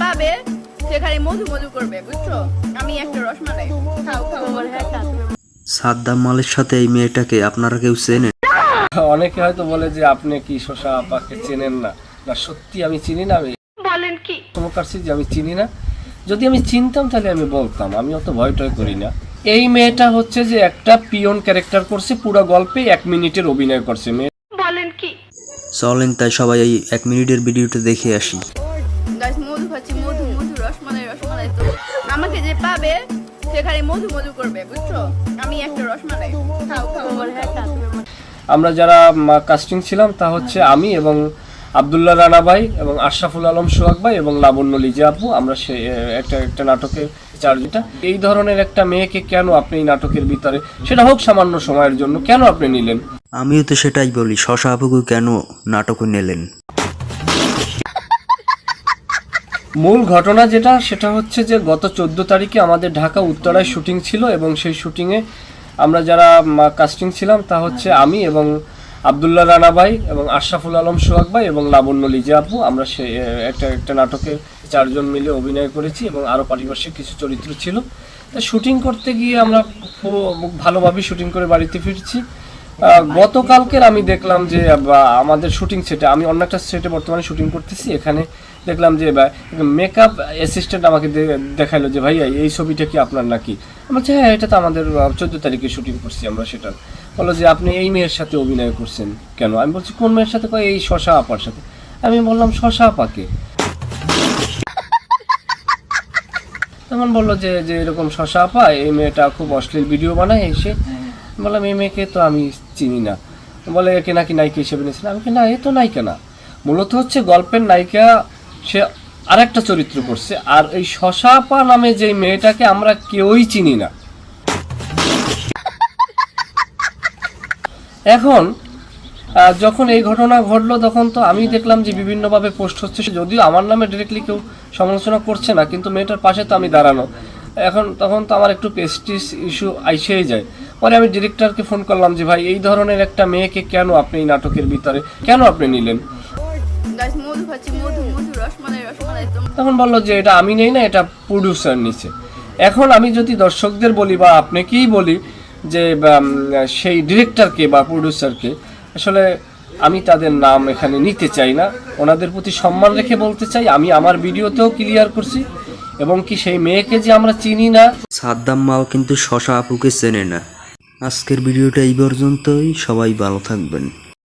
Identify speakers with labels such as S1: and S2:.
S1: পাবে সে খালি মধু মধু করবে, বুঝছো? আমি একটা রসমালাই খাও খাও।
S2: সাদ্দাম মালের সাথে এই মেয়েটাকে আপনারা কেউ চেনেন?
S3: অনেকে হয়তো বলে যে আপনি কি শশা আপাকে চেনেন না। না, সত্যি আমি চিনি না। আমি
S1: বলেন কি?
S3: চমকাচ্ছি যে আমি চিনি না। যদি আমি চিনতাম তাহলে আমি বলতাম, আমি অত ভয় টয় করি না। এই মেয়েটা হচ্ছে যে একটা পিয়ন ক্যারেক্টার করছে, পুরো গল্পে 1 মিনিটের অভিনয় করছে।
S1: বলেন কি?
S2: চলেন তাই সবাই এই 1 মিনিটের ভিডিওটা দেখে আসি।
S1: গাইস, মধু খাচ্ছি, মধু মধু, রসমালাই রসমালাই। তো আমাকে যে পাবে সে খালি মধু মধু করবে, বুঝছো? আমি একটা রসমালাই খাও খাও।
S3: আমরা যারা কাস্টিং ছিলাম তা হচ্ছে আমি এবং আব্দুল্লাহ রানা ভাই এবং আশরাফুল আলম সোহাগ ভাই এবং লাবণ্য লিজা আপু। আমরা সে একটা নাটকে চারজনটা। এই ধরনের একটা মেয়েকে কেন আপনি এই নাটকের ভিতরে, সেটা হোক সামান্য সময়ের জন্য, কেন আপনি নিলেন?
S2: আমিও তো সেটাই বলি, শশা আপুকে কেন নাটকে নিলেন?
S3: মূল ঘটনা যেটা, সেটা হচ্ছে যে গত 14 তারিখে আমাদের ঢাকা উত্তরায় শুটিং ছিল এবং সেই শুটিংয়ে আমরা যারা কাস্টিং ছিলাম তা হচ্ছে আমি এবং আব্দুল্লাহ রানা ভাই এবং আশরাফুল আলম সোহাগ ভাই এবং লাবণ্য লিজা আপু। আমরা সে একটা নাটকে 4 জন মিলে অভিনয় করেছি এবং আরও পারিপার্শ্বিক কিছু চরিত্র ছিল। তা শুটিং করতে গিয়ে আমরা ভালোভাবে শুটিং করে বাড়িতে ফিরছি। গতকালকের আমি দেখলাম যে আমাদের শুটিং সেটে, আমি অন্য একটা সেটে বর্তমানে শুটিং করতেছি, এখানে দেখলাম যে মেকআপ অ্যাসিস্ট্যান্ট আমাকে দেখাইলো যে ভাইয়া এই ছবিটা কি আপনার নাকি? আমি বলছি হ্যাঁ, এটা তো আমাদের 14 তারিখে শুটিং করছি আমরা। সেটা বললো যে আপনি এই মেয়ের সাথে অভিনয় করছেন কেন? আমি বলছি কোন মেয়ের সাথে? এই শশা আপার সাথে। আমি বললাম শশা আপাকে? তখন বললো যে এরকম শশা আপা, এই মেয়েটা খুব অশ্লীল ভিডিও বানায়। এসে বললাম এই মেয়েকে তো আমি চিনি না। বলে একে নাকি নায়িকা হিসেবে নিয়েছিল। আমি না, এ তো নায়িকা না, মূলত হচ্ছে গল্পের নায়িকা, সে আরেকটা চরিত্র করছে। আর এই শশা আপা নামে যে মেয়েটাকে আমরা কেউই চিনি না। এখন যখন এই ঘটনা ঘটলো তখন তো আমি দেখলাম যে বিভিন্নভাবে পোস্ট হচ্ছে, যদিও আমার নামে ডিরেক্টলি কেউ সমালোচনা করছে না, কিন্তু মেয়েটার পাশে তো আমি দাঁড়ানো। তখন তো আমার একটু প্রেস্টিজ ইস্যু আইসেই যায়। পরে আমি ডিরেক্টরকে ফোন করলাম যে ভাই এই ধরনের একটা মেয়েকে কেন আপনি এই নাটকের ভিতরে কেন আপনি নিলেন? তখন বললো যে এটা আমি নেই না, এটা প্রডিউসার নিছে। এখন আমি যদি দর্শকদের বলি বা আপনাকেই বলি যে সেই ডিরেক্টরকে বা প্রডিউসারকে, আসলে আমি তাদের নাম এখানে নিতে চাই না। ওনাদের প্রতি সম্মান রেখে বলতে চাই, আমি আমার ভিডিওতেও ক্লিয়ার করছি এবং কি সেই মেয়েকে যে আমরা চিনি না।
S2: সাদ্দাম মাল কিন্তু শশা আপুকে চেনে না। আজকের ভিডিওটা এই পর্যন্তই, সবাই ভালো থাকবেন।